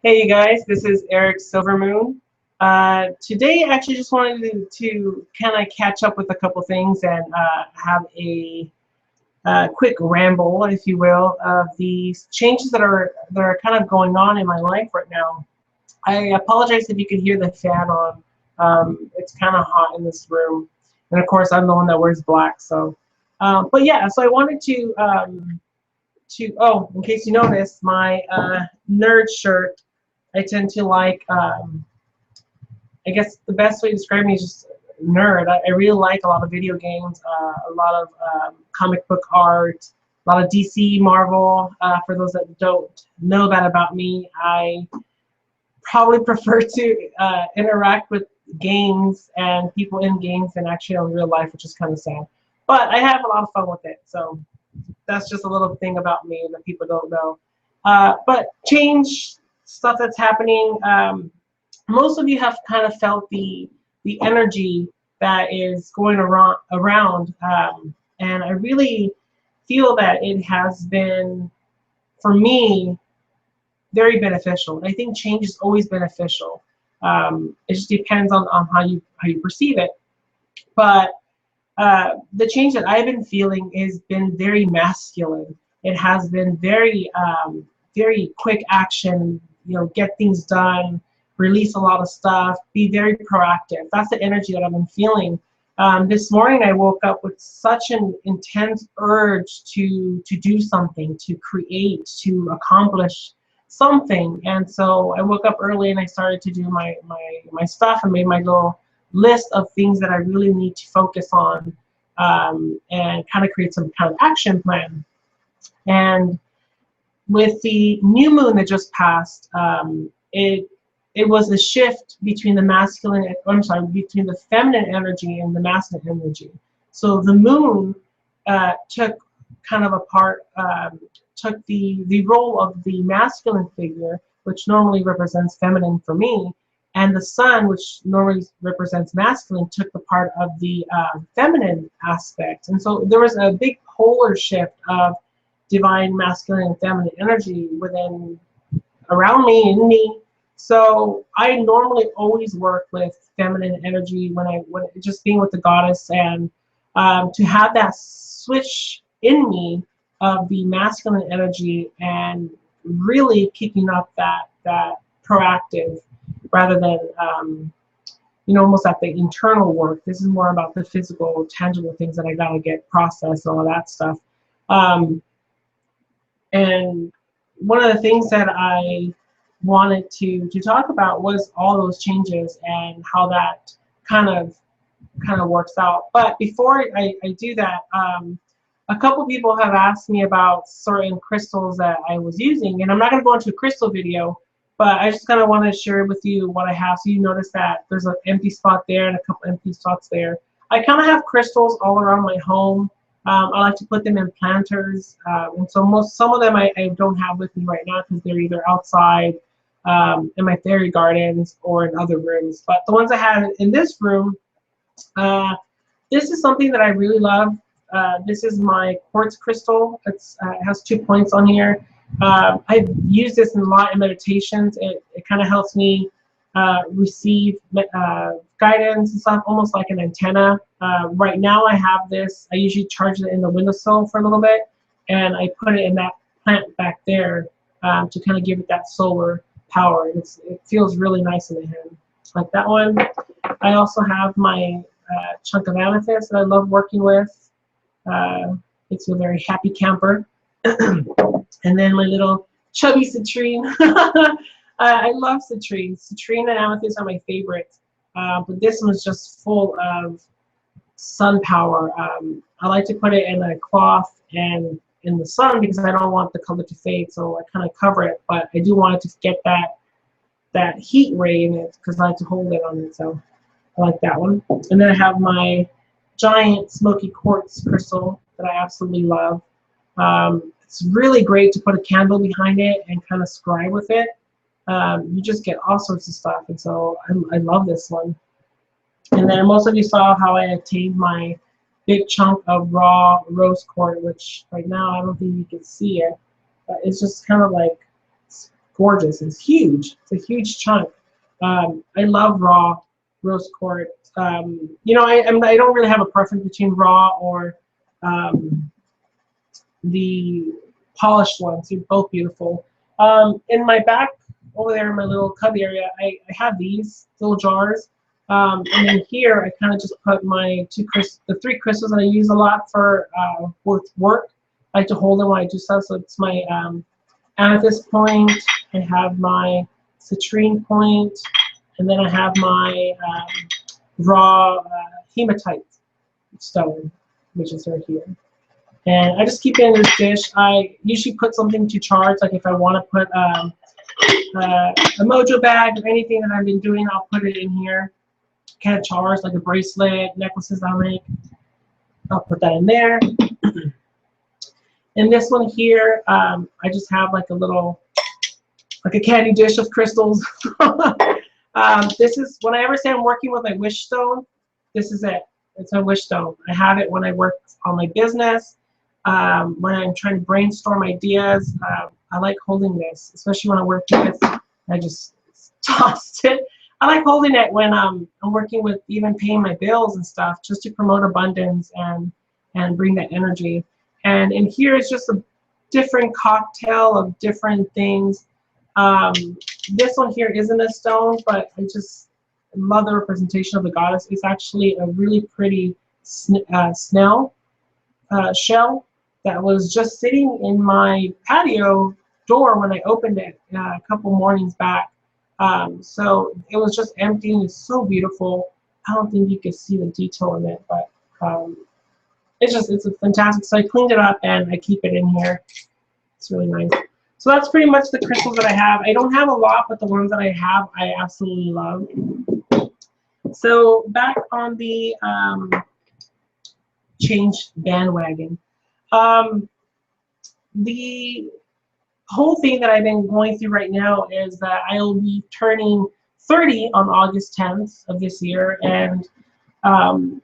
Hey you guys, this is Eric Silvermoon. Today I actually just wanted to kind of catch up with a couple things and have a quick ramble, if you will, of these changes that are kind of going on in my life right now. I apologize if you can hear the fan on. It's kind of hot in this room, and of course I'm the one that wears black. But yeah, so I wanted to in case you noticed, my nerd shirt. I tend to like, I guess the best way to describe me is just nerd. I really like a lot of video games, a lot of comic book art, a lot of DC, Marvel. For those that don't know that about me, I probably prefer to interact with games and people in games than actually in real life, which is kind of sad. But I have a lot of fun with it, so that's just a little thing about me that people don't know. But change stuff that's happening. Most of you have kind of felt the energy that is going around, and I really feel that it has been, for me, very beneficial. I think change is always beneficial. It just depends on how you perceive it. But the change that I've been feeling has been very masculine. It has been very quick action, get things done, release a lot of stuff, be very proactive. That's the energy that I've been feeling. This morning I woke up with such an intense urge to do something, to create, to accomplish something. And so I woke up early and I started to do my stuff and made my little list of things that I really need to focus on, and kind of create some kind of action plan. And with the new moon that just passed, it was a shift between the masculine, between the feminine energy and the masculine energy. So the moon took kind of a part, took the role of the masculine figure, which normally represents feminine for me, and the sun, which normally represents masculine, took the part of the feminine aspect. And so there was a big polar shift of divine masculine and feminine energy around me, in me. So I normally always work with feminine energy when just being with the goddess, and to have that switch in me of the masculine energy and really kicking up that proactive, rather than almost at the internal work. This is more about the physical, tangible things that I gotta get processed and all that stuff. And one of the things that I wanted to talk about was all those changes and how that kind of works out. But before I do that, a couple people have asked me about certain crystals that I was using, and I'm not going to go into a crystal video, but I just kind of want to share with you what I have. So you notice that there's an empty spot there and a couple empty spots there. I kind of have crystals all around my home. I like to put them in planters, and so some of them I don't have with me right now because they're either outside in my fairy gardens or in other rooms. But the ones I have in this room, this is something that I really love. This is my quartz crystal. It has 2 points on here. I've used this in a lot of meditations. It kind of helps me receive guidance and stuff, almost like an antenna. Right now I have this. I usually charge it in the windowsill for a little bit, and I put it in that plant back there to kind of give it that solar power. It feels really nice in the hand, like that one. I also have my chunk of amethyst that I love working with. Makes me a very happy camper. And then my little chubby citrine. I love citrine. Citrine and amethyst are my favorites. But this one's just full of sun power. I like to put it in a cloth and in the sun because I don't want the color to fade, so I kind of cover it. But I do want it to get that heat ray in it because I like to hold it on it. So I like that one. And then I have my giant smoky quartz crystal that I absolutely love. It's really great to put a candle behind it and kind of scry with it. You just get all sorts of stuff, and so I love this one. And then most of you saw how I obtained my big chunk of raw rose quartz, which right now I don't think you can see it, but it's just kind of like gorgeous. It's huge. It's a huge chunk. I love raw rose quartz. You know, I don't really have a preference between raw or the polished ones. They're both beautiful. In my back over there in my little cubby area, I have these little jars. And then here I kind of just put my the three crystals that I use a lot for work. I like to hold them when I do stuff. So it's my amethyst point. I have my citrine point, and then I have my raw hematite stone, which is right here. And I just keep it in this dish. I usually put something to charge, like if I want to put a mojo bag or anything that I've been doing, I'll put it in here. Kind of charge, like a bracelet, necklaces I make. I'll put that in there. And this one here, I just have like a little, like a candy dish of crystals. This is, when I ever say I'm working with my wish stone, this is it. It's a wish stone. I have it when I work on my business, when I'm trying to brainstorm ideas. I like holding this, especially when I work with, I just tossed it. I like holding it when I'm working with even paying my bills and stuff, just to promote abundance and bring that energy. And in here is just a different cocktail of different things. This one here isn't a stone, but I just love the representation of the goddess. It's actually a really pretty snail shell that was just sitting in my patio door when I opened it a couple mornings back. So it was just empty, and it's so beautiful. I don't think you can see the detail in it, but it's a fantastic. So I cleaned it up and I keep it in here. It's really nice. So that's pretty much the crystals that I have. I don't have a lot, but the ones that I have, I absolutely love. So back on the change bandwagon. The whole thing that I've been going through right now is that I'll be turning 30 on August 10th of this year. And to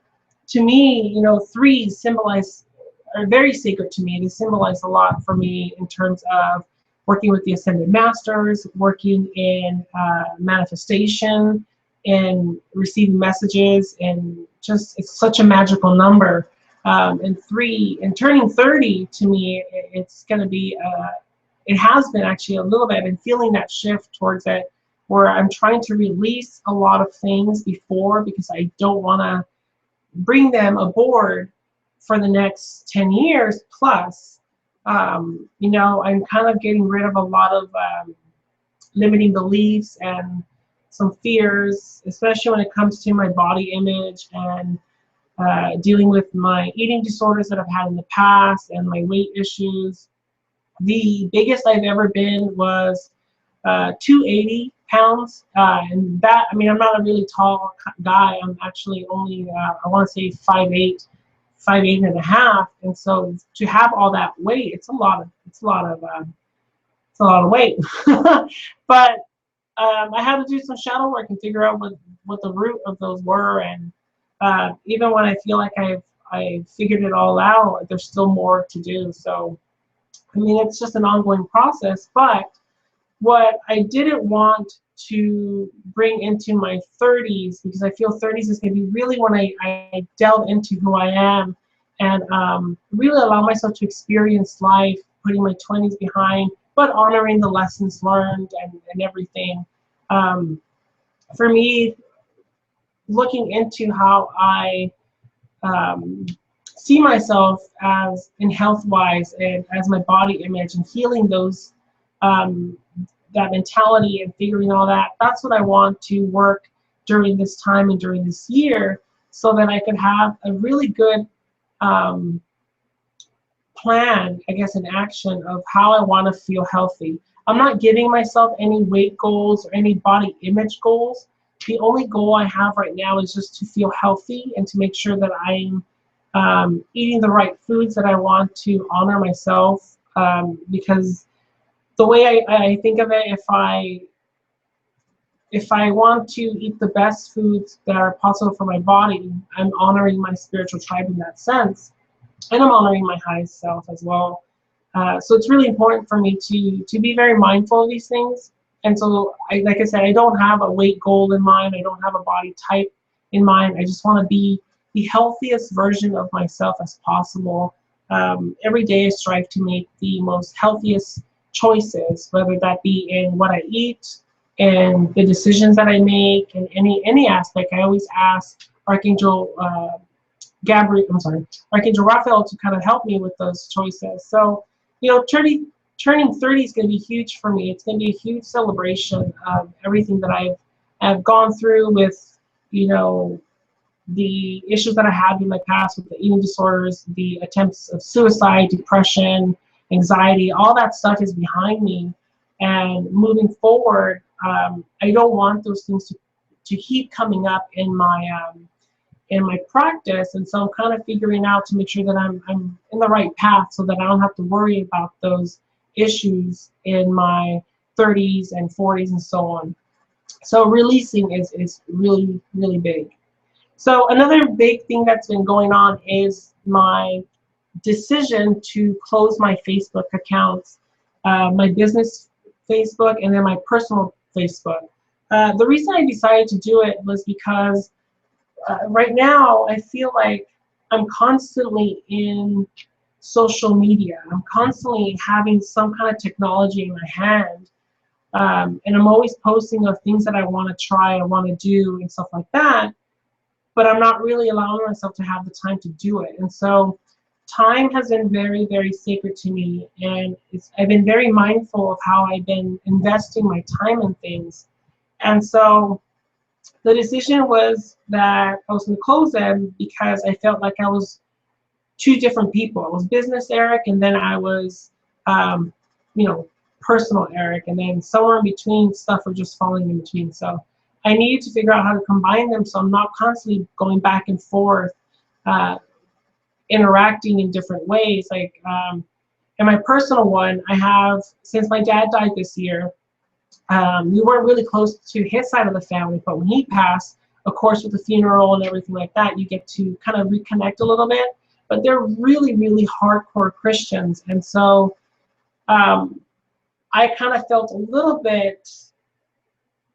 me, you know, 3 are very sacred to me. They symbolize a lot for me in terms of working with the Ascended Masters, working in manifestation, and receiving messages, and just, it's such a magical number. And 3, and turning 30 to me, it's going to be, it has been actually a little bit, I've been feeling that shift towards it, where I'm trying to release a lot of things before, because I don't want to bring them aboard for the next 10 years plus. You know, I'm kind of getting rid of a lot of limiting beliefs and some fears, especially when it comes to my body image and dealing with my eating disorders that I've had in the past and my weight issues. The biggest I've ever been was 280 pounds. And that, I mean, I'm not a really tall guy. I'm actually only, I want to say 5'8", 5'8 and a half. And so to have all that weight, it's a lot of weight. But I had to do some shadow work and figure out what the root of those were. And even when I feel like I figured it all out, there's still more to do. So, I mean, it's just an ongoing process. But what I didn't want to bring into my 30s, because I feel 30s is going to be really when I delve into who I am and really allow myself to experience life, putting my 20s behind, but honoring the lessons learned and everything. For me, looking into how I see myself as in health-wise and as my body image and healing those that mentality and figuring all that, that's what I want to work during this time and during this year, so that I could have a really good plan, I guess, in action of how I want to feel healthy. I'm not giving myself any weight goals or any body image goals. The only goal I have right now is just to feel healthy and to make sure that I'm eating the right foods that I want to honor myself, because the way I think of it, if I want to eat the best foods that are possible for my body, I'm honoring my spiritual tribe in that sense, and I'm honoring my highest self as well. So it's really important for me to be very mindful of these things. And so, like I said, I don't have a weight goal in mind. I don't have a body type in mind. I just want to be the healthiest version of myself as possible. Every day I strive to make the most healthiest choices, whether that be in what I eat and the decisions that I make, in any aspect. I always ask Archangel Archangel Raphael to kind of help me with those choices. So, turning 30 is going to be huge for me. It's going to be a huge celebration of everything that I've gone through with, the issues that I had in my past with the eating disorders, the attempts of suicide, depression, anxiety. All that stuff is behind me. And moving forward, I don't want those things to keep coming up in my practice. And so I'm kind of figuring out to make sure that I'm in the right path so that I don't have to worry about those issues in my 30s and 40s and so on. So releasing is really, really big. So another big thing that's been going on is my decision to close my Facebook accounts, my business Facebook and then my personal Facebook. The reason I decided to do it was because right now I feel like I'm constantly in social media. I'm constantly having some kind of technology in my hand, and I'm always posting of things that I want to try, I want to do, and stuff like that. But I'm not really allowing myself to have the time to do it. And so time has been very, very sacred to me, and I've been very mindful of how I've been investing my time in things. And so the decision was that I was going to close them because I felt like I was two different people. I was business Eric, and then I was, personal Eric, and then somewhere in between stuff was just falling in between. So I needed to figure out how to combine them so I'm not constantly going back and forth, interacting in different ways. Like in my personal one, I have, since my dad died this year, we weren't really close to his side of the family, but when he passed, of course, with the funeral and everything like that, you get to kind of reconnect a little bit. But they're really, really hardcore Christians. And so I kind of felt a little bit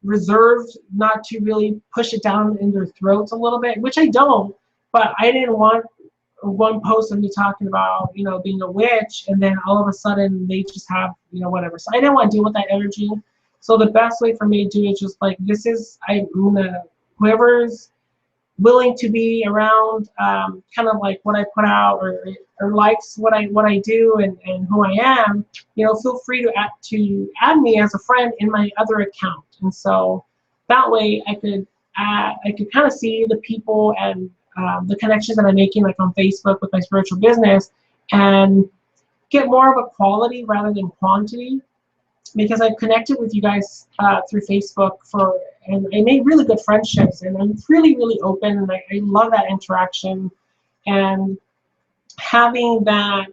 reserved not to really push it down in their throats a little bit, which I don't, but I didn't want one post of me talking about, being a witch, and then all of a sudden they just have, whatever. So I didn't want to deal with that energy. So the best way for me to do it is just like, whoever's willing to be around, kind of like what I put out, or likes what I do and who I am, feel free to add me as a friend in my other account. And so that way I could kind of see the people and the connections that I'm making, like on Facebook with my spiritual business, and get more of a quality rather than quantity, because I've connected with you guys through Facebook and I made really good friendships, and I'm really, really open, and I love that interaction, and having that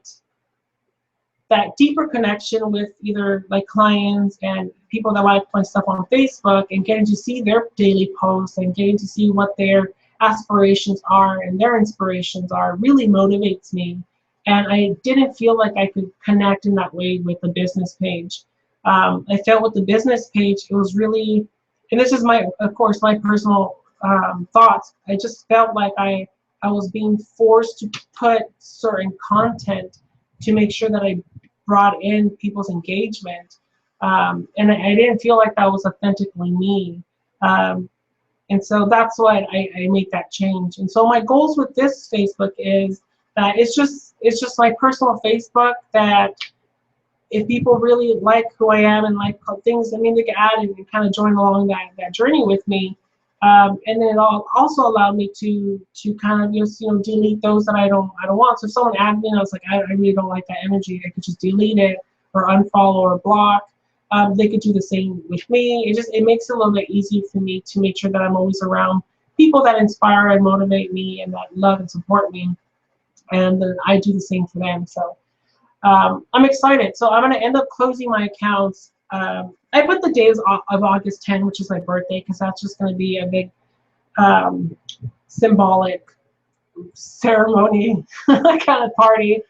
deeper connection with either like clients and people that like my stuff on Facebook, and getting to see their daily posts and getting to see what their aspirations are and their inspirations are really motivates me. And I didn't feel like I could connect in that way with the business page. I felt with the business page, it was really, and this is of course, my personal thoughts. I just felt like I was being forced to put certain content to make sure that I brought in people's engagement. And I didn't feel like that was authentically me. And so that's why I make that change. And so my goals with this Facebook is that it's just my personal Facebook, that if people really like who I am and like things, they can add and kind of join along that journey with me. And then it'll also allow me to kind of just, delete those that I don't want. So if someone added me and I was like, I really don't like that energy, I could just delete it or unfollow or block. They could do the same with me. It makes it a little bit easier for me to make sure that I'm always around people that inspire and motivate me and that love and support me. And then I do the same for them. So I'm excited. So I'm going to end up closing my accounts. I put the days of August 10, which is my birthday, because that's just going to be a big symbolic ceremony kind of party.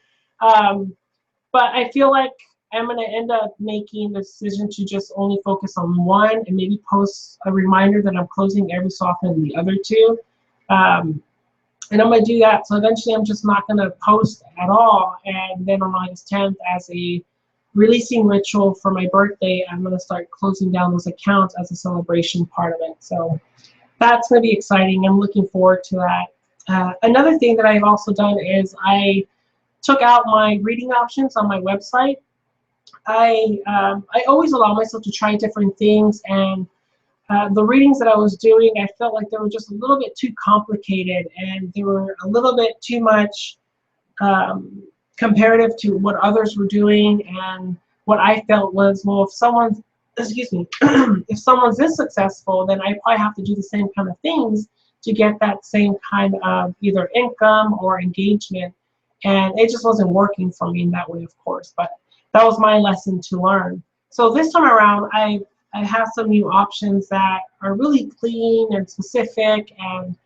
But I feel like I'm going to end up making the decision to just only focus on one and maybe post a reminder that I'm closing every so often the other two. And I'm going to do that. So eventually I'm just not going to post at all. And then on August 10th, as a releasing ritual for my birthday, I'm going to start closing down those accounts as a celebration part of it. So that's going to be exciting. I'm looking forward to that. Another thing that I've also done is I took out my reading options on my website. I always allow myself to try different things, and the readings that I was doing, I felt like they were just a little bit too complicated, and they were a little bit too much comparative to what others were doing, and what I felt was, well, if someone's, excuse me, if someone's this successful, then I probably have to do the same kind of things to get that same kind of either income or engagement. And it just wasn't working for me in that way, of course, but that was my lesson to learn. So this time around, I have some new options that are really clean and specific, and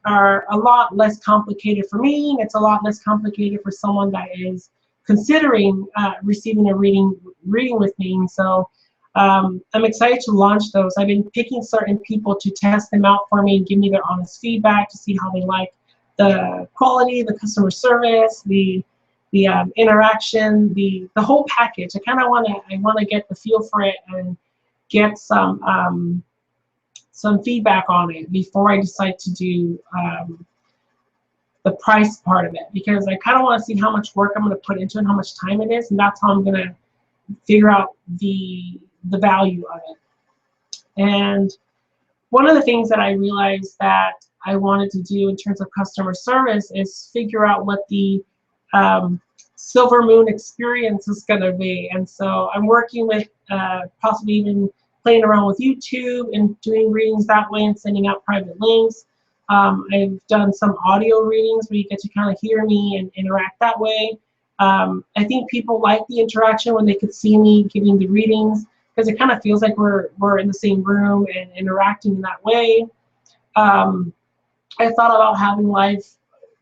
are a lot less complicated for me, and it's a lot less complicated for someone that is considering receiving a reading with me. And so I'm excited to launch those. I've been picking certain people to test them out for me and give me their honest feedback to see how they like the quality, the customer service, the interaction, the whole package. I kind of want to get the feel for it and get some feedback on it before I decide to do the price part of it, because I kind of want to see how much work I'm going to put into it and how much time it is, and that's how I'm going to figure out the value of it. And one of the things that I realized that I wanted to do in terms of customer service is figure out what the Silver Moon experience is going to be. And so I'm working with possibly even playing around with YouTube and doing readings that way and sending out private links. I've done some audio readings where you get to kind of hear me and interact that way. I think people like the interaction when they could see me giving the readings, because it kind of feels like we're in the same room and interacting in that way. I thought about having live,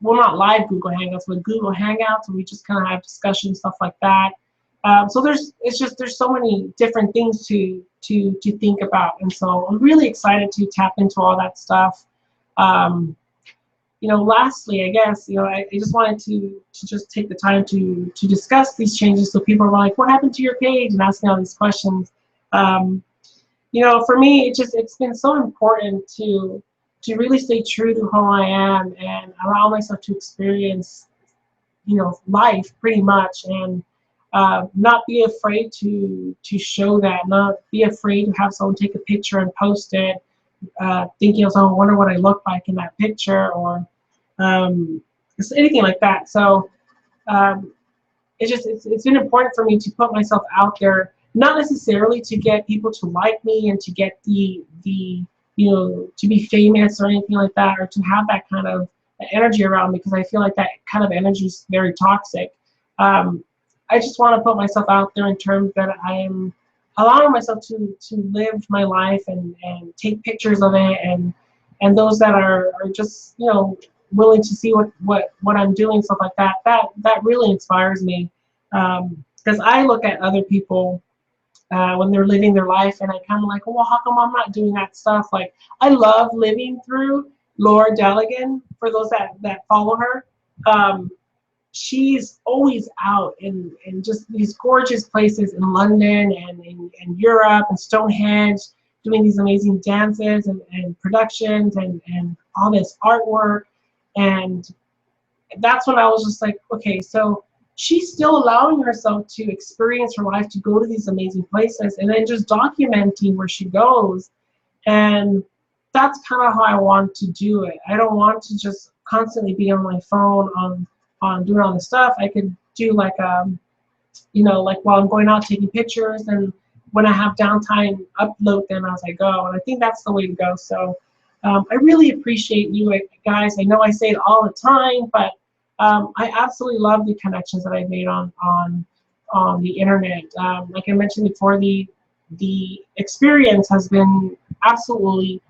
well, not live Google Hangouts, but Google Hangouts, where we just kind of have discussions, stuff like that. So there's so many different things to think about, and so I'm really excited to tap into all that stuff. You know, lastly, I guess, you know, I just wanted to just take the time to discuss these changes, so people are like, what happened to your page, and asking all these questions. You know, for me, it's been so important to really stay true to who I am and allow myself to experience, you know, life pretty much, and not be afraid to show that, not be afraid to have someone take a picture and post it, thinking, oh, I wonder what I look like in that picture, or anything like that. So it's been important for me to put myself out there, not necessarily to get people to like me and to get the you know, to be famous or anything like that, or to have that kind of energy around me, because I feel like that kind of energy is very toxic. I just want to put myself out there in terms that I am allowing myself to live my life and take pictures of it, and those that are just, you know, willing to see what I'm doing, stuff like that, that really inspires me, because I look at other people when they're living their life, and I kind of like, well, how come I'm not doing that stuff? Like, I love living through Laura Deligan. For those that follow her, she's always out in just these gorgeous places in London and in Europe and Stonehenge, doing these amazing dances and productions and all this artwork. And that's when I was just like, okay, so she's still allowing herself to experience her life, to go to these amazing places, and then just documenting where she goes. And that's kind of how I want to do it. I don't want to just constantly be on my phone on doing all this stuff. I could do like you know, like while I'm going out taking pictures, and when I have downtime, upload them as I go. And I think that's the way to go. So I really appreciate you guys. I know I say it all the time, but I absolutely love the connections that I've made on the internet. Like I mentioned before, the experience has been absolutely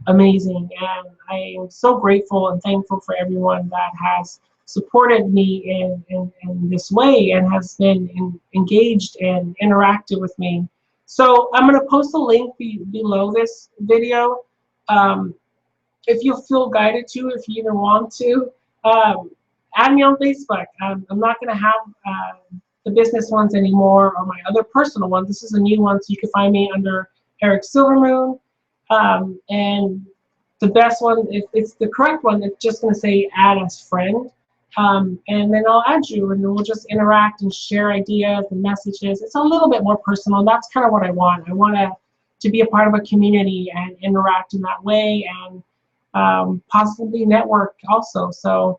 amazing, and I am so grateful and thankful for everyone that has supported me in this way and has been engaged and interacted with me. So I'm going to post a link below this video. If you feel guided to, if you even want to, add me on Facebook. I'm not going to have the business ones anymore or my other personal ones. This is a new one, so you can find me under Eric Silvermoon. And the best one, if it's the correct one, it's just going to say add as friend. And then I'll add you, and then we'll just interact and share ideas and messages. It's a little bit more personal. That's kind of what I want. I want to be a part of a community and interact in that way, and possibly network also. So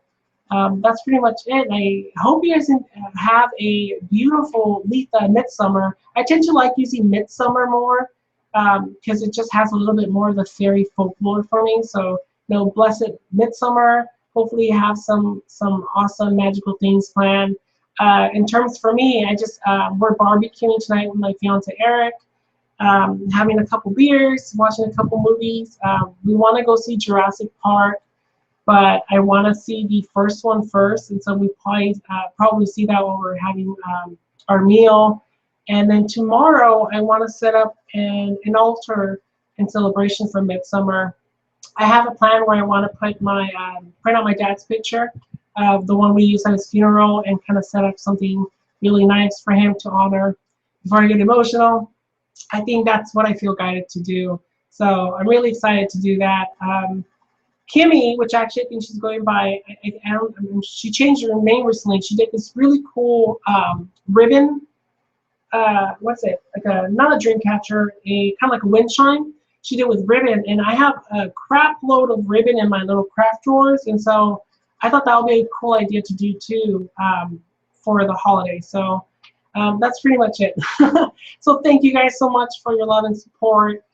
that's pretty much it. I hope you guys have a beautiful Litha Midsummer. I tend to like using Midsummer more because it just has a little bit more of the fairy folklore for me. So, blessed Midsummer. Hopefully you have some awesome magical things planned. In terms for me, we're barbecuing tonight with my fiance Eric, having a couple beers, watching a couple movies. We want to go see Jurassic Park, but I want to see the first one first, and so we probably see that while we're having our meal. And then tomorrow I want to set up an altar in celebration for Midsummer. I have a plan where I want to put my print out my dad's picture of the one we used at his funeral and kind of set up something really nice for him to honor. Before I get emotional, I think that's what I feel guided to do. So I'm really excited to do that. Kimmy, which actually I think she's going by, she changed her name recently. She did this really cool ribbon. What's it? Not a dream catcher, kind of like a wind chime. She did with ribbon, and I have a crap load of ribbon in my little craft drawers, and so I thought that would be a cool idea to do too for the holiday. So that's pretty much it. So thank you guys so much for your love and support.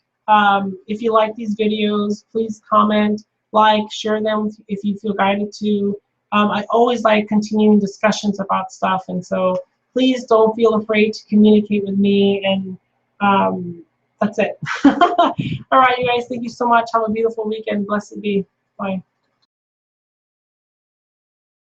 If you like these videos, please comment, like, share them if you feel guided to. I always like continuing discussions about stuff, and so please don't feel afraid to communicate with me, and that's it. All right, you guys, thank you so much. Have a beautiful weekend. Blessed be. Bye.